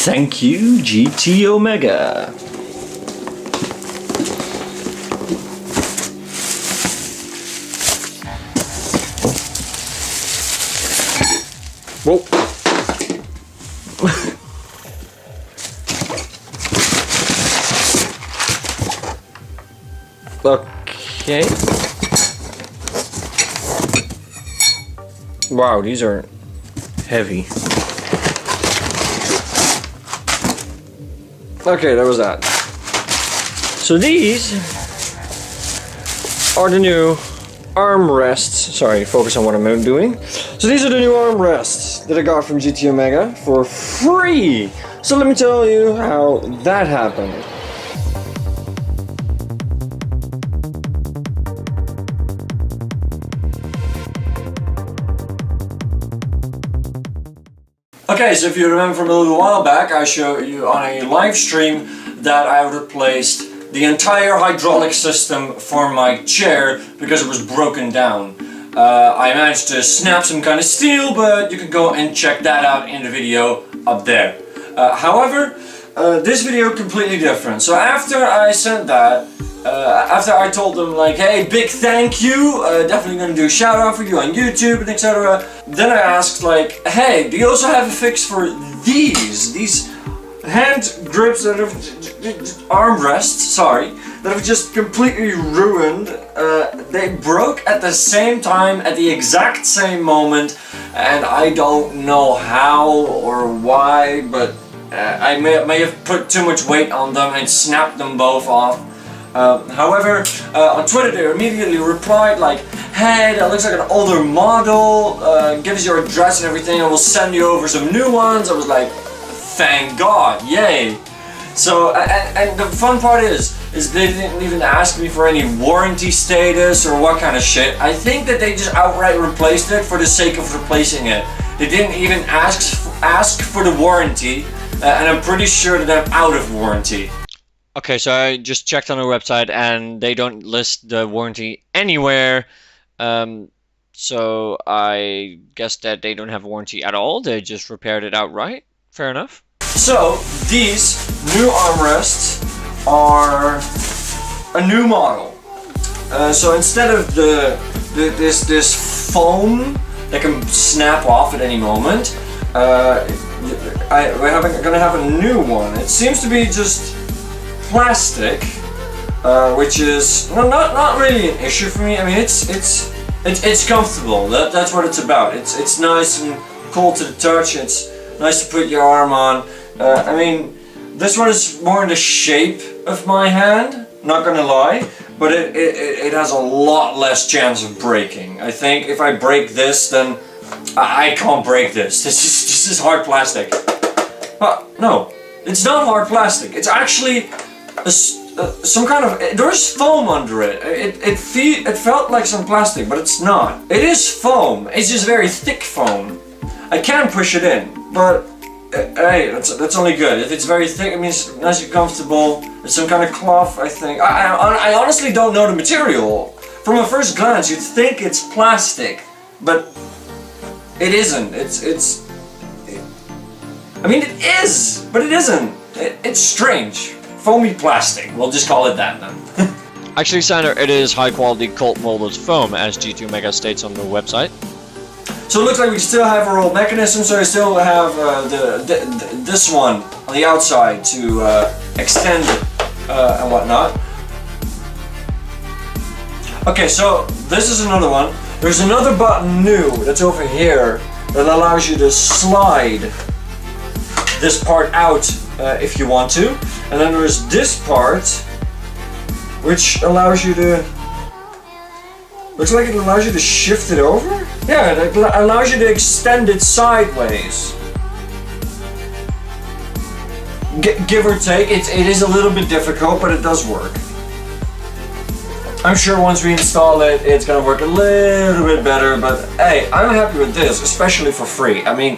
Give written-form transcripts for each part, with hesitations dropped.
Thank you, GT Omega. Whoa. Okay. Wow, these are heavy. Okay, that was that. So these are the new armrests. Sorry, focus on what I'm doing. So these are the new armrests that I got from GT Omega for free. So let me tell you how that happened. Okay, so if you remember from a little while back, I showed you on a live stream that I replaced the entire hydraulic system for my chair because it was broken down. I managed to snap some kind of steel, but you can go and check that out in the video up there. However, this video completely different. So after I sent that, after I told them like, hey, big thank you, definitely gonna do a shout out for you on YouTube and etc. Then I asked like, hey, do you also have a fix for these hand grips that have, armrests, sorry, that have just completely ruined. They broke at the same time, at the exact same moment, and I don't know how or why, but I may have put too much weight on them and snapped them both off. However, on Twitter they immediately replied like, hey, that looks like an older model, give us your address and everything and we'll send you over some new ones. I was like, thank God, yay. So, and the fun part is they didn't even ask me for any warranty status or what kind of shit. I think that they just outright replaced it for the sake of replacing it. They didn't even ask for the warranty, and I'm pretty sure that I'm out of warranty. Okay, so I just checked on their website and they don't list the warranty anywhere. So I guess that they don't have a warranty at all. They just repaired it outright. Fair enough. So these new armrests are a new model. So instead of this foam that can snap off at any moment, we're gonna have a new one. It seems to be just plastic, which is not really an issue for me. I mean, it's comfortable. That's what it's about. It's nice and cool to the touch. It's nice to put your arm on. I mean, this one is more in the shape of my hand. Not gonna lie, but it has a lot less chance of breaking. I think if I break this, then I can't break this. This is hard plastic. No, it's not hard plastic. It's actually some kind of, there's foam under it. It felt like some plastic, but it's not. It is foam. It's just very thick foam. I can push it in, but hey, that's only good. If it's very thick, it means it's nice and comfortable. It's some kind of cloth, I think. I honestly don't know the material. From a first glance, you'd think it's plastic, but it isn't. I mean, it is, but it isn't. It's strange. Foamy plastic, we'll just call it that then. Actually, Sander, it is high quality cold molded foam, as GT Omega states on the website. So it looks like we still have our old mechanism, so I still have this one on the outside to extend it and whatnot. Okay, so this is another one. There's another button new that's over here that allows you to slide this part out if you want to. And then there's this part which allows you to, looks like it allows you to shift it over? Yeah, it allows you to extend it sideways. Give or take, it is a little bit difficult, but it does work. I'm sure once we install it, it's gonna work a little bit better, but hey, I'm happy with this, especially for free. I mean,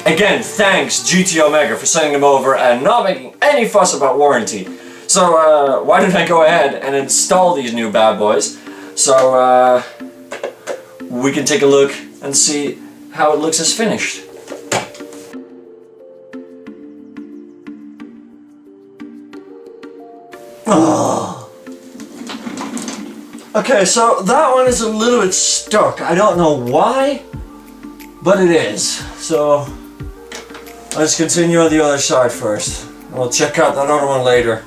again, thanks GT Omega for sending them over and not making any fuss about warranty. So why don't I go ahead and install these new bad boys so we can take a look and see how it looks as finished. Oh. Okay, so that one is a little bit stuck. I don't know why, but it is. So let's continue on the other side first. We'll check out that other one later.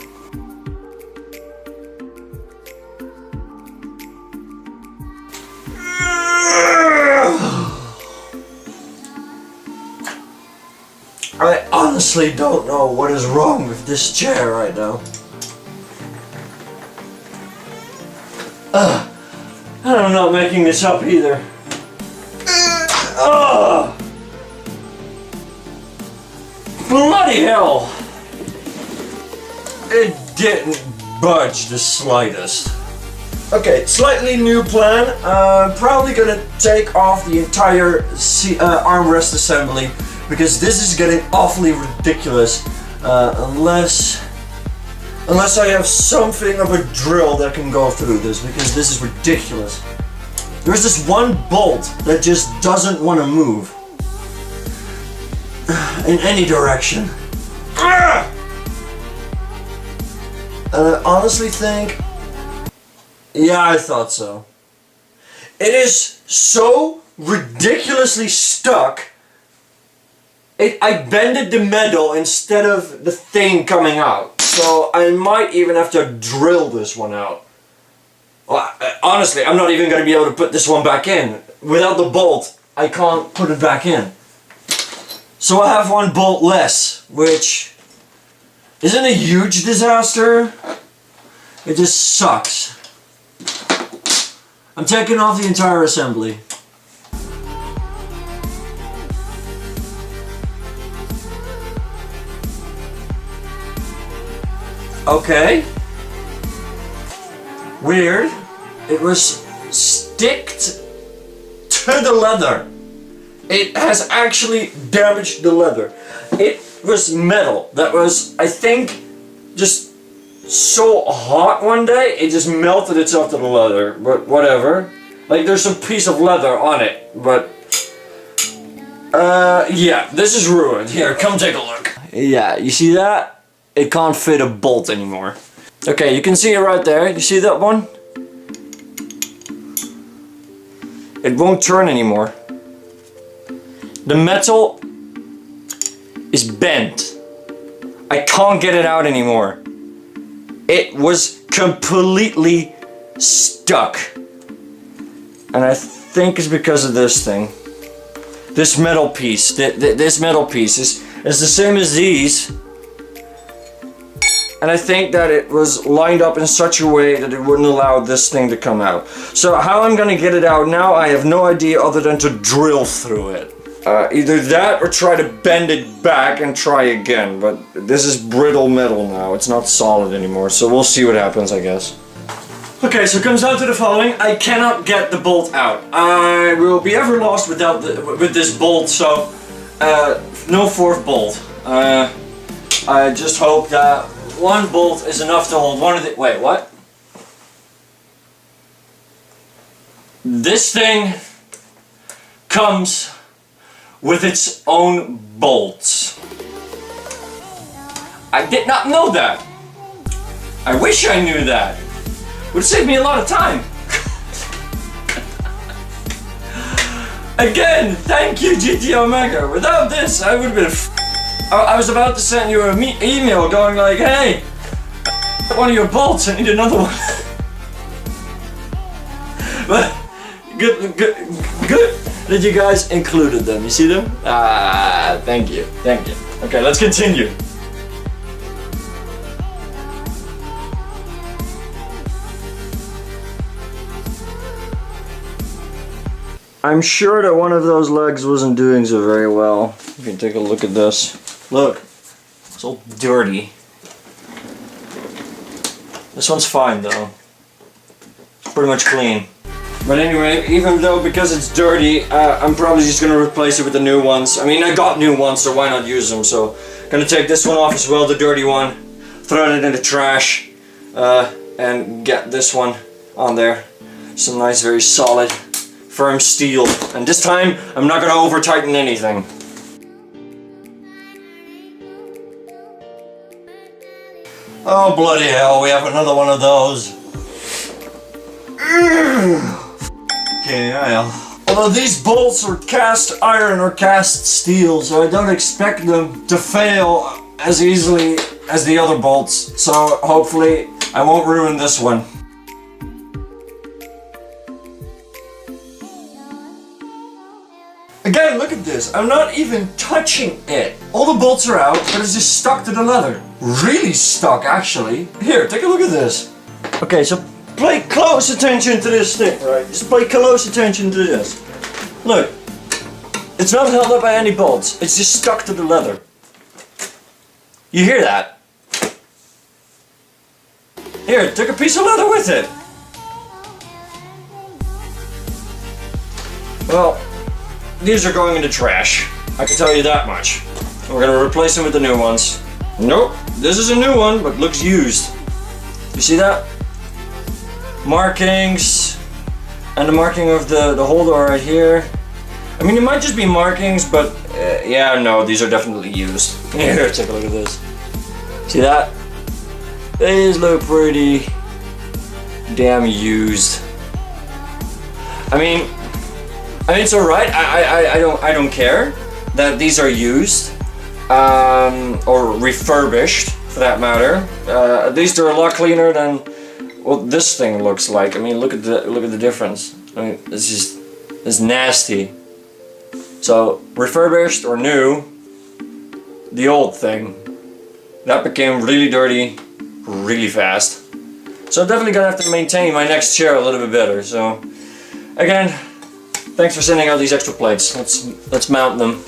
I honestly don't know what is wrong with this chair right now. I'm not making this up either. Bloody hell! It didn't budge the slightest. Okay, slightly new plan. Probably gonna take off the entire armrest assembly because this is getting awfully ridiculous. Unless I have something of a drill that can go through this, because this is ridiculous. There's this one bolt that just doesn't want to move in any direction. And I honestly think, yeah, I thought so. It is so ridiculously stuck. I bended the metal instead of the thing coming out. So I might even have to drill this one out. Well, honestly, I'm not even going to be able to put this one back in. Without the bolt, I can't put it back in. So I have one bolt less, which isn't a huge disaster. It just sucks. I'm taking off the entire assembly. Okay. Weird. It was sticked to the leather. It has actually damaged the leather. It was metal that was, I think, just so hot one day, it just melted itself to the leather. But whatever. Like, there's some piece of leather on it, but yeah, this is ruined. Here, come take a look. Yeah, you see that? It can't fit a bolt anymore. Okay, you can see it right there. You see that one? It won't turn anymore. The metal is bent. I can't get it out anymore. It was completely stuck. And I think it's because of this thing. This metal piece. This metal piece is the same as these. And I think that it was lined up in such a way that it wouldn't allow this thing to come out. So how I'm gonna get it out now, I have no idea other than to drill through it. Either that or try to bend it back and try again. But this is brittle metal now, it's not solid anymore. So we'll see what happens, I guess. Okay, so it comes down to the following. I cannot get the bolt out. I will be ever lost without with this bolt, so no fourth bolt. I just hope that one bolt is enough to hold one of the... Wait, what? This thing comes with its own bolts. I did not know that. I wish I knew that. Would save me a lot of time. Again, thank you, GT Omega. Without this, I would have been... I was about to send you an email going like, hey, one of your bolts, I need another one. But good that you guys included them. You see them? Thank you. Okay, let's continue. I'm sure that one of those legs wasn't doing so very well. You can take a look at this. Look, it's all dirty. This one's fine though. It's pretty much clean. But anyway, even though because it's dirty, I'm probably just gonna replace it with the new ones. I mean, I got new ones, so why not use them? So, gonna take this one off as well, the dirty one, throw it in the trash, and get this one on there. Some nice, very solid, firm steel. And this time, I'm not gonna over tighten anything. Oh bloody hell, we have another one of those. Okay, although these bolts are cast iron or cast steel, so I don't expect them to fail as easily as the other bolts. So hopefully I won't ruin this one. Again, look at this. I'm not even touching it. All the bolts are out, but it's just stuck to the leather. Really stuck, actually. Here, take a look at this. Okay, so pay close attention to this thing, right? Just pay close attention to this. Look, it's not held up by any bolts. It's just stuck to the leather. You hear that? Here, take a piece of leather with it. Well, these are going in the trash. I can tell you that much. We're gonna replace them with the new ones. Nope, this is a new one, but looks used. You see that? Markings, and the marking of the holder right here. I mean, it might just be markings, but yeah, no, these are definitely used. Here, take a look at this. See that? These look pretty damn used. I mean, it's alright. I don't care that these are used or refurbished, for that matter. At least they're a lot cleaner than what this thing looks like. I mean, look at the difference. I mean, it's nasty. So refurbished or new, the old thing that became really dirty, really fast. So I'm definitely gonna have to maintain my next chair a little bit better. So again, thanks for sending out these extra plates. Let's mount them.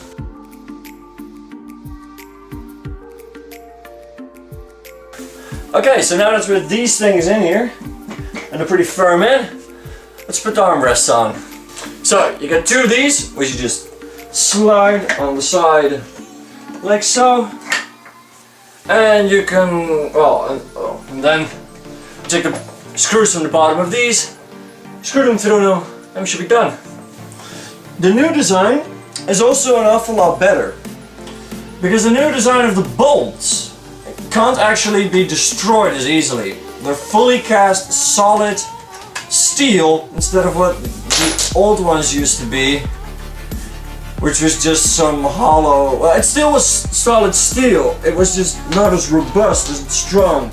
Okay, so now that with these things in here, and they're pretty firm in, let's put the armrests on. So, you get two of these, which you just slide on the side, like so. And you can, and then take the screws from the bottom of these, screw them through them, and we should be done. The new design is also an awful lot better, because the new design of the bolts can't actually be destroyed as easily. They're fully cast solid steel instead of what the old ones used to be, which was just some hollow. Well, it still was solid steel, it was just not as robust, as strong,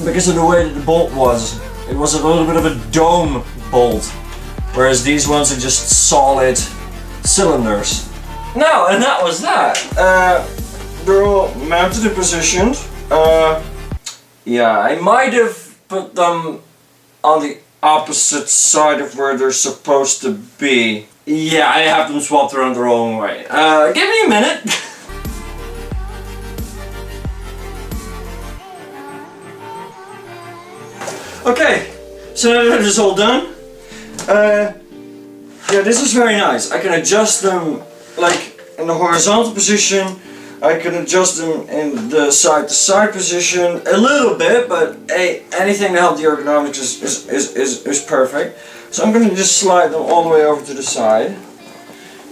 because of the way that the bolt was. It was a little bit of a dome bolt, whereas these ones are just solid cylinders. Now, and that was that. They're all mounted and positioned. Yeah, I might have put them on the opposite side of where they're supposed to be. Yeah, I have them swapped around the wrong way. Give me a minute. Okay, so now that it's all done, yeah, this is very nice. I can adjust them like in the horizontal position. I can adjust them in the side-to-side position a little bit, but hey, anything to help the ergonomics is perfect. So I'm going to just slide them all the way over to the side,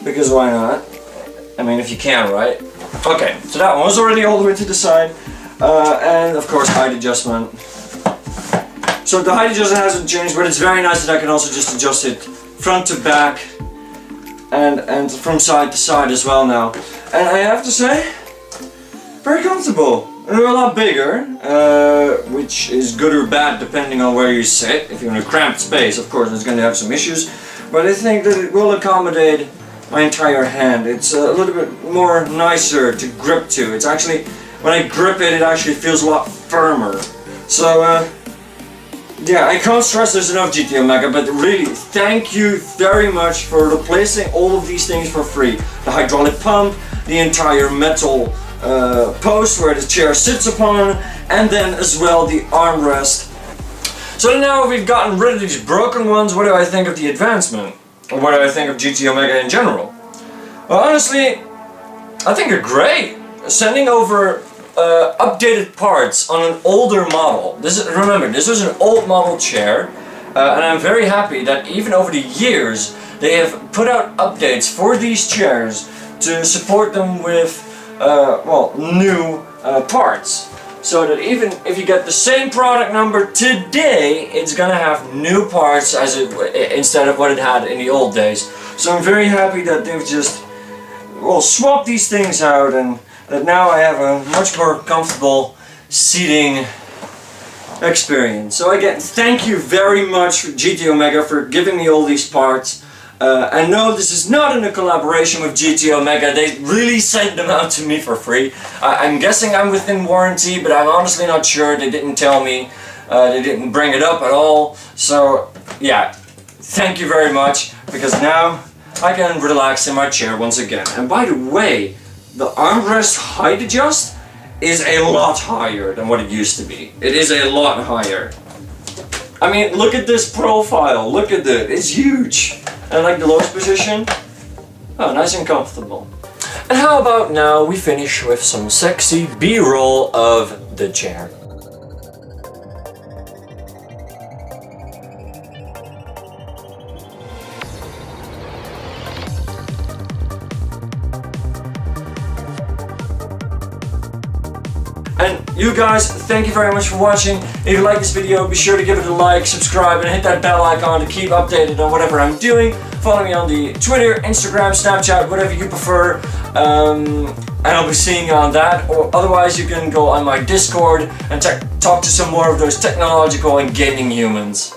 because why not? I mean, if you can, right? Okay, so that one was already all the way to the side, and of course height adjustment. So the height adjustment hasn't changed, but it's very nice that I can also just adjust it front to back and from side to side as well now. And I have to say, very comfortable. They're a lot bigger, which is good or bad depending on where you sit. If you're in a cramped space, of course, it's going to have some issues. But I think that it will accommodate my entire hand. It's a little bit more nicer to grip to. It's actually, when I grip it, it actually feels a lot firmer. So, yeah, I can't stress this enough, GT Omega, but really, thank you very much for replacing all of these things for free. The hydraulic pump, the entire metal post where the chair sits upon, and then as well the armrest. So now we've gotten rid of these broken ones, what do I think of the advancement? Or what do I think of GT Omega in general? Well, honestly, I think they're great. Sending over updated parts on an older model. Remember, this was an old model chair, and I'm very happy that even over the years they have put out updates for these chairs to support them with well, new parts. so that even if you get the same product number today, it's gonna have new parts instead of what it had in the old days. So I'm very happy that they've just swapped these things out, and that now I have a much more comfortable seating experience. So again, thank you very much GT Omega for giving me all these parts. And no, this is not in a collaboration with GT Omega. They really sent them out to me for free. I'm guessing I'm within warranty, but I'm honestly not sure. They didn't tell me. They didn't bring it up at all. So yeah, thank you very much, because now I can relax in my chair once again. And by the way, the armrest height adjust is a lot higher than what it used to be. It is a lot higher. I mean, look at this profile. Look at it. It's huge. And like the lowest position. Oh, nice and comfortable. And how about now we finish with some sexy B-roll of the chair. And you guys, thank you very much for watching. If you like this video, be sure to give it a like, subscribe, and hit that bell icon to keep updated on whatever I'm doing. Follow me on the Twitter, Instagram, Snapchat, whatever you prefer. And I'll be seeing you on that. Or otherwise, you can go on my Discord and talk to some more of those technological and gaming humans.